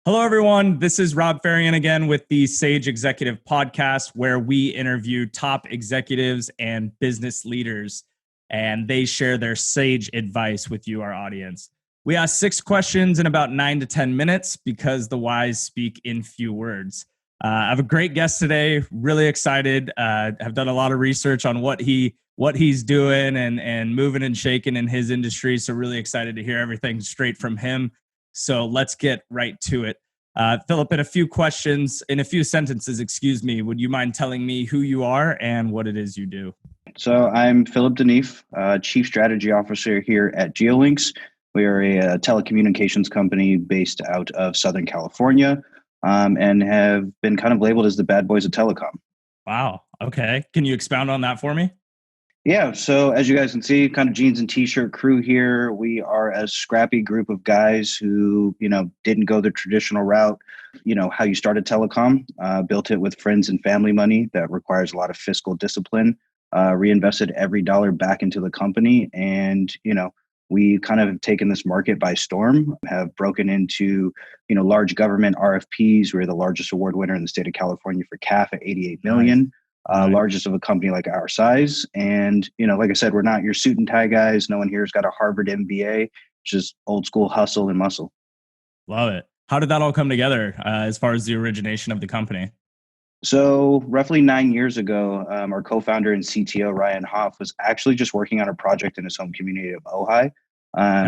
Hello, everyone. This is Robb Fahrion again with the Sage Executive Podcast, where we interview top executives and business leaders, and they share their sage advice with you, our audience. We ask 6 questions in about 9 to 10 minutes because the wise speak in few words. I have a great guest today. Really excited. Have done a lot of research on what he's doing and moving and shaking in his industry. So really excited to hear everything straight from him. So let's get right to it. Phillip, in a few sentences, would you mind telling me who you are and what it is you do? So I'm Phillip Deneef, Chief Strategy Officer here at GeoLinks. We are a telecommunications company based out of Southern California, and have been kind of labeled as the bad boys of telecom. Wow. Okay. Can you expound on that for me? Yeah, so as you guys can see, kind of jeans and t-shirt crew here. We are a scrappy group of guys who, didn't go the traditional route. How you started telecom, built it with friends and family money that requires a lot of fiscal discipline, reinvested every dollar back into the company. And, we kind of have taken this market by storm, have broken into, large government RFPs. We're the largest award winner in the state of California for CAF at 88 million. Nice. Nice. Largest of a company like our size. And, like I said, we're not your suit and tie guys. No one here has got a Harvard MBA, just old school hustle and muscle. Love it. How did that all come together as far as the origination of the company? So roughly 9 years ago, our co-founder and CTO, Ryan Hoff, was actually just working on a project in his home community of Ojai,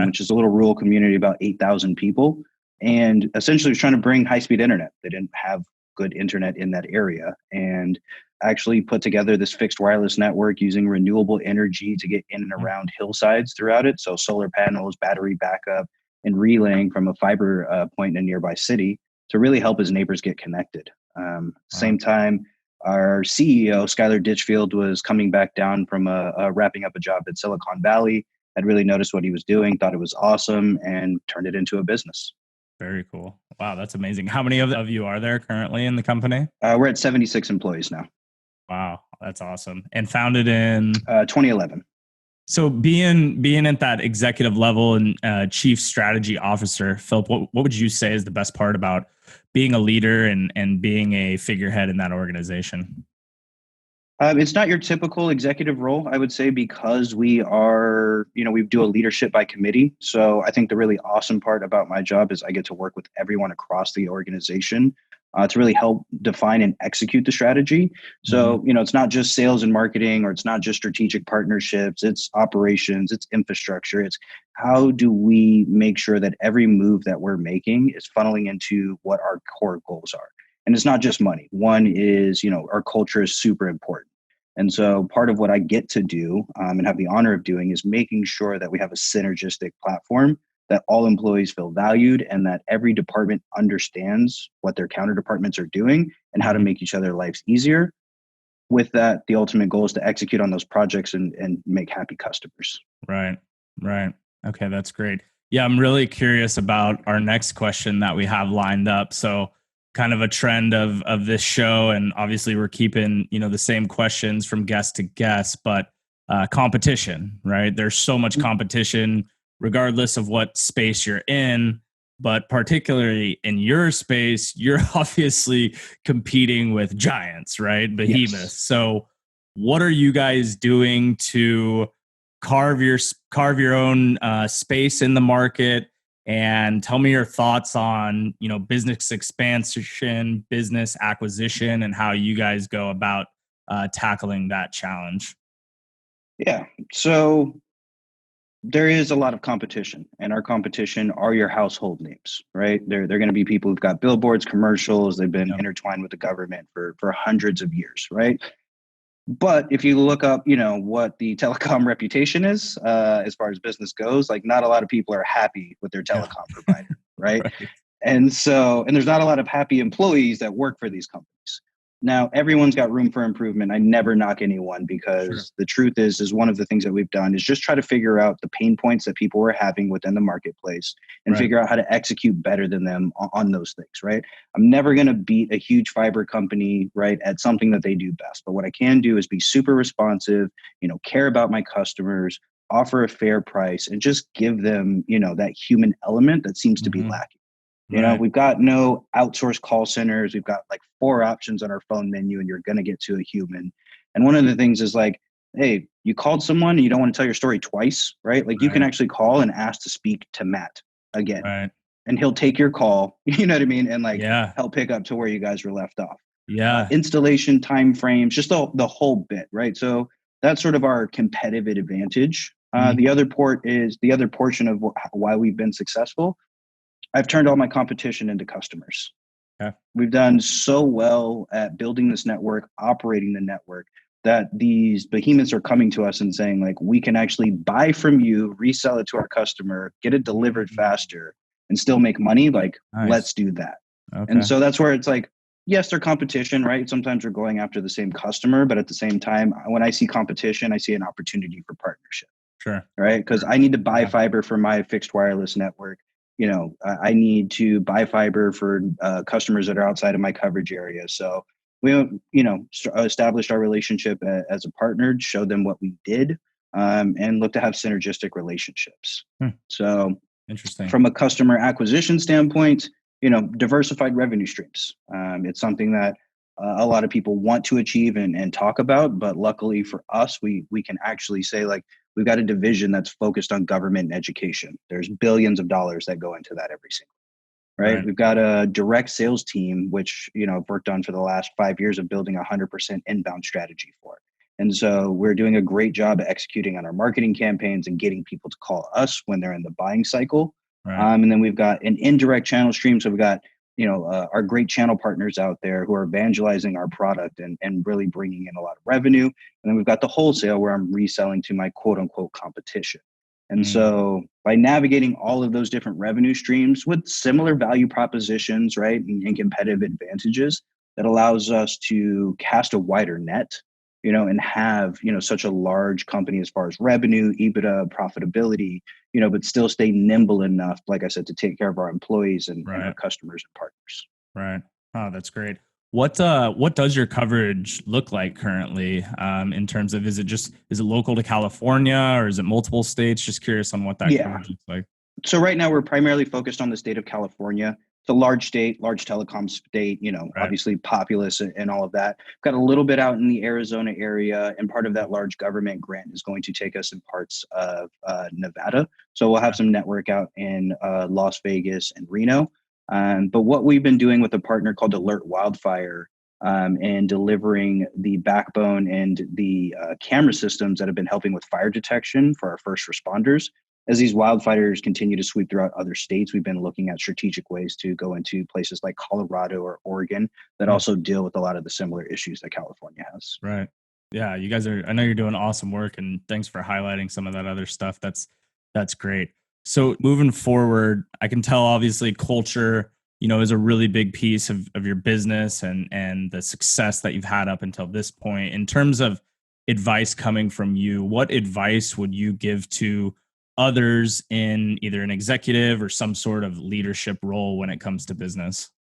which is a little rural community, about 8,000 people. And essentially was trying to bring high-speed internet. They didn't have good internet in that area, and actually put together this fixed wireless network using renewable energy to get in and around hillsides throughout it. So solar panels, battery backup, and relaying from a fiber point in a nearby city to really help his neighbors get connected. Same time, our CEO, Skylar Ditchfield, was coming back down from wrapping up a job at Silicon Valley, had really noticed what he was doing, thought it was awesome, and turned it into a business. Very cool. Wow, that's amazing. How many of you are there currently in the company? We're at 76 employees now. Wow, that's awesome. And founded in 2011. So being at that executive level and chief strategy officer, Phillip, what would you say is the best part about being a leader and being a figurehead in that organization? It's not your typical executive role, I would say, because we are, we do a leadership by committee. So I think the really awesome part about my job is I get to work with everyone across the organization to really help define and execute the strategy. So, it's not just sales and marketing, or it's not just strategic partnerships, it's operations, it's infrastructure. It's how do we make sure that every move that we're making is funneling into what our core goals are. And it's not just money. One is, our culture is super important. And so part of what I get to do and have the honor of doing is making sure that we have a synergistic platform, that all employees feel valued, and that every department understands what their counter departments are doing and how to make each other's lives easier. With that, the ultimate goal is to execute on those projects and make happy customers. Right. Okay, that's great. Yeah, I'm really curious about our next question that we have lined up. So kind of a trend of this show, and obviously we're keeping the same questions from guest to guest, but competition, right? There's so much competition regardless of what space you're in, but particularly in your space, you're obviously competing with giants, right? Behemoths. Yes. So what are you guys doing to carve your own space in the market? And tell me your thoughts on, business expansion, business acquisition, and how you guys go about tackling that challenge. Yeah. So there is a lot of competition, and our competition are your household names, right? They're going to be people who've got billboards, commercials. They've been intertwined with the government for hundreds of years, right? But if you look up, what the telecom reputation is, as far as business goes, like not a lot of people are happy with their telecom provider, right? Right. And there's not a lot of happy employees that work for these companies. Now, everyone's got room for improvement. I never knock anyone, because the truth is one of the things that we've done is just try to figure out the pain points that people were having within the marketplace and figure out how to execute better than them on those things, right? I'm never going to beat a huge fiber company, right, at something that they do best. But what I can do is be super responsive, care about my customers, offer a fair price, and just give them, that human element that seems to be lacking. Right. We've got no outsourced call centers. We've got like 4 options on our phone menu, and you're going to get to a human. And one of the things is like, hey, you called someone and you don't want to tell your story twice, right? Like you can Right. actually call and ask to speak to Matt again, Right. and he'll take your call, you know what I mean? And like Yeah. help pick up to where you guys were left off. Yeah. Installation time frames, just the whole bit, right? So that's sort of our competitive advantage. The Mhm. other the other portion of why we've been successful. I've turned all my competition into customers. Okay. We've done so well at building this network, operating the network, that these behemoths are coming to us and saying, like, we can actually buy from you, resell it to our customer, get it delivered Mm. faster, and still make money. Like, let's Nice. do that. And Okay. so that's where it's like, yes, they're competition, right? Sometimes we're going after the same customer, but at the same time, when I see competition, I see an opportunity for partnership, Sure. right? Because Sure. I need to buy Yeah. fiber for my fixed wireless network. I need to buy fiber for customers that are outside of my coverage area. So we, established our relationship as a partner, showed them what we did, and look to have synergistic relationships. Hmm. So Interesting. from a customer acquisition standpoint, diversified revenue streams. It's something that a lot of people want to achieve and talk about, but luckily for us, we can actually say, like, we've got a division that's focused on government and education. There's billions of dollars that go into that every single. Right. Right. We've got a direct sales team, which, I've worked on for the last 5 years of building 100% inbound strategy for. And so we're doing a great job of executing on our marketing campaigns and getting people to call us when they're in the buying cycle. Right. And then we've got an indirect channel stream. So we've got, our great channel partners out there who are evangelizing our product and really bringing in a lot of revenue. And then we've got the wholesale where I'm reselling to my quote unquote competition. And Mm. so by navigating all of those different revenue streams with similar value propositions, right, and competitive advantages, that allows us to cast a wider net, and have, such a large company as far as revenue, EBITDA, profitability, but still stay nimble enough, like I said, to take care of our employees and our Right. customers and partners. Right. Oh, that's great. What does your coverage look like currently, in terms of, is it local to California or is it multiple states? Just curious on what that Yeah. coverage looks like. So right now we're primarily focused on the state of California. It's a large state, large telecom state, Right. obviously populous and all of that. Got a little bit out in the Arizona area, and part of that large government grant is going to take us in parts of Nevada. So we'll have some network out in Las Vegas and Reno. But what we've been doing with a partner called Alert Wildfire, and delivering the backbone and the camera systems that have been helping with fire detection for our first responders. As these wildfires continue to sweep throughout other states, we've been looking at strategic ways to go into places like Colorado or Oregon that Hmm. also deal with a lot of the similar issues that California has. Right. Yeah, you guys are, I know you're doing awesome work, and thanks for highlighting some of that other stuff. That's great. So moving forward, I can tell obviously culture, is a really big piece of your business and the success that you've had up until this point. In terms of advice coming from you, what advice would you give to others in either an executive or some sort of leadership role when it comes to business?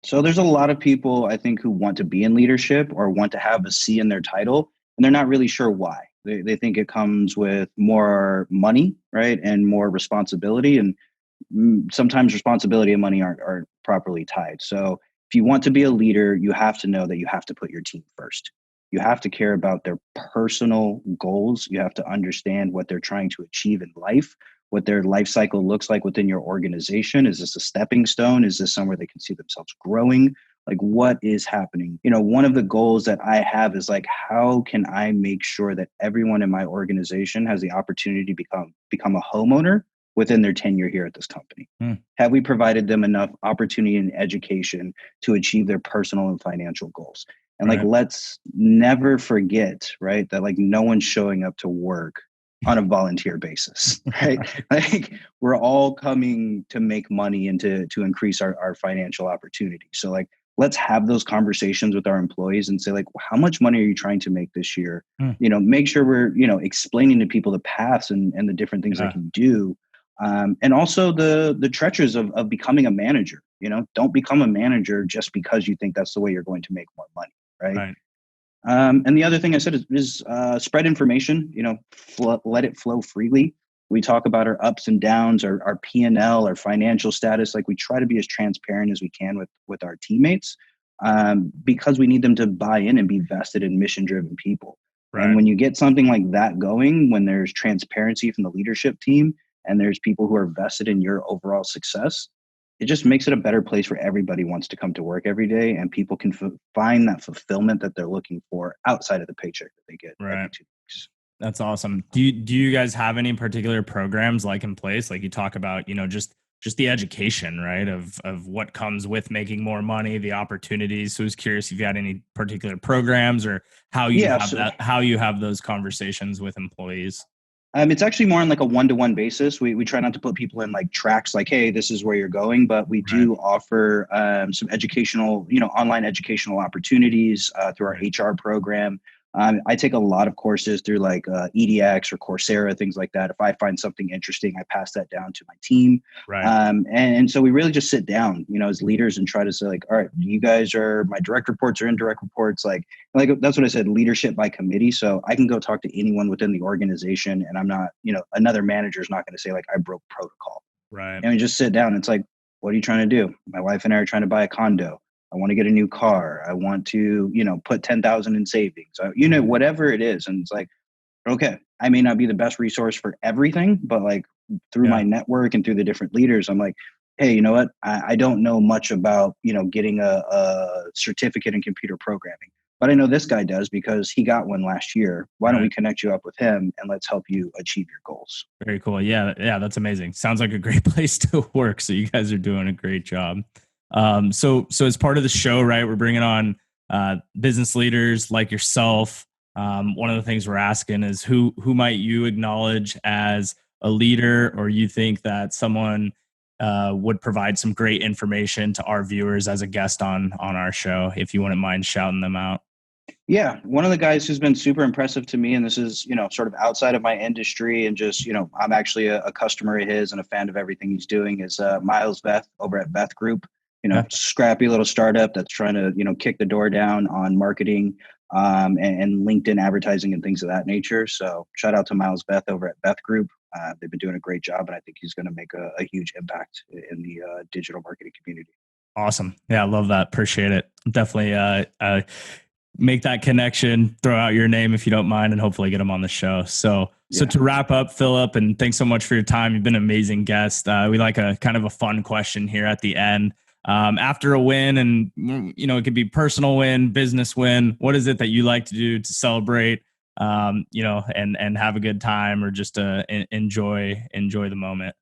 So there's a lot of people, I think, who want to be in leadership or want to have a C in their title, and they're not really sure why. They think it comes with more money, right, and more responsibility. And sometimes responsibility and money aren't properly tied. So if you want to be a leader, you have to know that you have to put your team first. You have to care about their personal goals. You have to understand what they're trying to achieve in life, what their life cycle looks like within your organization. Is this a stepping stone? Is this somewhere they can see themselves growing? Like, what is happening? One of the goals that I have is like, how can I make sure that everyone in my organization has the opportunity to become a homeowner within their tenure here at this company? Hmm. Have we provided them enough opportunity and education to achieve their personal and financial goals? And like, Right. let's never forget, right, that like no one's showing up to work on a volunteer basis, right? Right. Like we're all coming to make money and to increase our financial opportunity. So like, let's have those conversations with our employees and say like, how much money are you trying to make this year? Hmm. Make sure we're, explaining to people the paths and the different things they Yeah. can do. And also the treacherous of becoming a manager. Don't become a manager just because you think that's the way you're going to make more money, right? Right. And the other thing I said is spread information. Let it flow freely. We talk about our ups and downs, our P&L, our financial status. Like we try to be as transparent as we can with our teammates, because we need them to buy in and be vested in mission driven people. And Right. when you get something like that going, when there's transparency from the leadership team and there's people who are vested in your overall success, it just makes it a better place where everybody wants to come to work every day and people can find that fulfillment that they're looking for outside of the paycheck that they get every Right. 2 weeks. That's awesome. Do you guys have any particular programs like in place? Like you talk about, just the education, right? Of what comes with making more money, the opportunities. So I was curious if you had any particular programs or Yeah, so how you have those conversations with employees. it's actually more on like a one-to-one basis. We try not to put people in like tracks like, hey, this is where you're going, but we Right. do offer some educational, online educational opportunities through our Right. HR program. I take a lot of courses through like EDX or Coursera, things like that. If I find something interesting, I pass that down to my team. Right. And so we really just sit down, as leaders and try to say like, all right, you guys are my direct reports or indirect reports. Like that's what I said, leadership by committee. So I can go talk to anyone within the organization and I'm not, another manager is not going to say like I broke protocol. Right. And we just sit down. It's like, what are you trying to do? My wife and I are trying to buy a condo. I want to get a new car. I want to, put 10,000 in savings. Whatever it is. And it's like, okay, I may not be the best resource for everything, but like through Yeah. my network and through the different leaders, I'm like, hey, you know what? I don't know much about, getting a certificate in computer programming, but I know this guy does because he got one last year. Why don't we Right. connect you up with him and let's help you achieve your goals? Very cool. Yeah, yeah, that's amazing. Sounds like a great place to work. So you guys are doing a great job. So as part of the show, right, we're bringing on business leaders like yourself. One of the things we're asking is who might you acknowledge as a leader, or you think that someone would provide some great information to our viewers as a guest on our show, if you wouldn't mind shouting them out. Yeah, one of the guys who's been super impressive to me, and this is, sort of outside of my industry and just, I'm actually a customer of his and a fan of everything he's doing is Miles Beth over at Beth Group, Yeah. scrappy little startup that's trying to, kick the door down on marketing and LinkedIn advertising and things of that nature. So shout out to Miles Beth over at Beth Group. They've been doing a great job, and I think he's going to make a huge impact in the digital marketing community. Awesome. Yeah, I love that. Appreciate it. Definitely make that connection, throw out your name if you don't mind, and hopefully get them on the show. So Yeah. to wrap up, Phillip, and thanks so much for your time. You've been an amazing guest. We like a kind of a fun question here at the end. After a win, and it could be personal win, business win, what is it that you like to do to celebrate, and have a good time, or just enjoy the moment?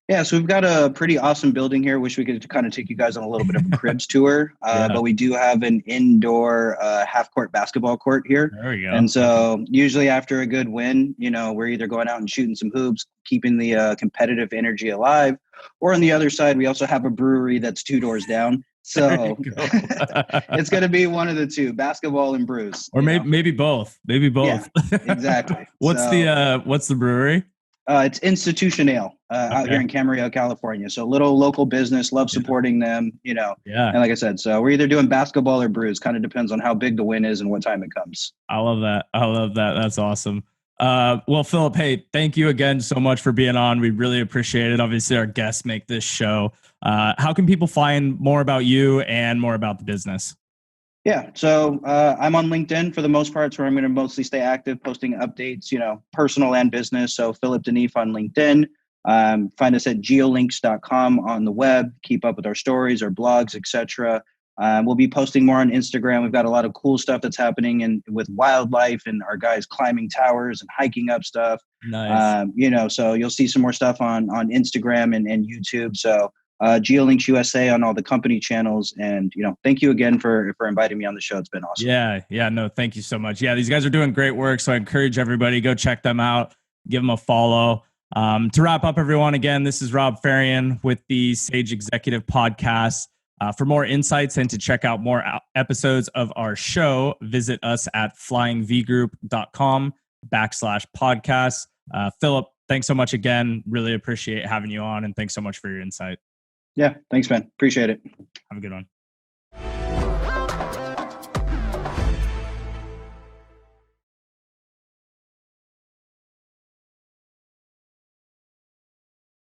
Yeah, so we've got a pretty awesome building here. Wish we could kind of take you guys on a little bit of a cribs tour, Yeah, but we do have an indoor half court basketball court here. there we go. And so usually after a good win, we're either going out and shooting some hoops, keeping the competitive energy alive, or on the other side, we also have a brewery that's 2 doors down. There you So go. it's going to be one of the two, basketball and brews, Or maybe both. Maybe Yeah, both. exactly. What's the brewery? It's Institution Ale out here Okay. in Camarillo, California. So little local business, love Yeah. supporting them, Yeah. And like I said, so we're either doing basketball or brews. Kind of depends on how big the win is and what time it comes. I love that. I love that. That's awesome. Well, Phillip, hey, thank you again so much for being on. We really appreciate it. Obviously, our guests make this show. How can people find more about you and more about the business? Yeah, so I'm on LinkedIn for the most part. It's where I'm going to mostly stay active, posting updates, personal and business. So Phillip Deneef on LinkedIn. Find us at geolinks.com on the web. Keep up with our stories, our blogs, etc. We'll be posting more on Instagram. We've got a lot of cool stuff that's happening with wildlife and our guys climbing towers and hiking up stuff. Nice. So you'll see some more stuff on Instagram and YouTube. So GeoLinks USA on all the company channels. And, thank you again for inviting me on the show. It's been awesome. Yeah. Yeah. No, thank you so much. Yeah, these guys are doing great work. So I encourage everybody, go check them out, give them a follow. To wrap up, everyone, again, this is Robb Fahrion with the Sage Executive Podcast. For more insights and to check out more episodes of our show, visit us at flyingvgroup.com/podcast. Phillip, thanks so much again. Really appreciate having you on, and thanks so much for your insight. Yeah. Thanks, man. Appreciate it. Have a good one.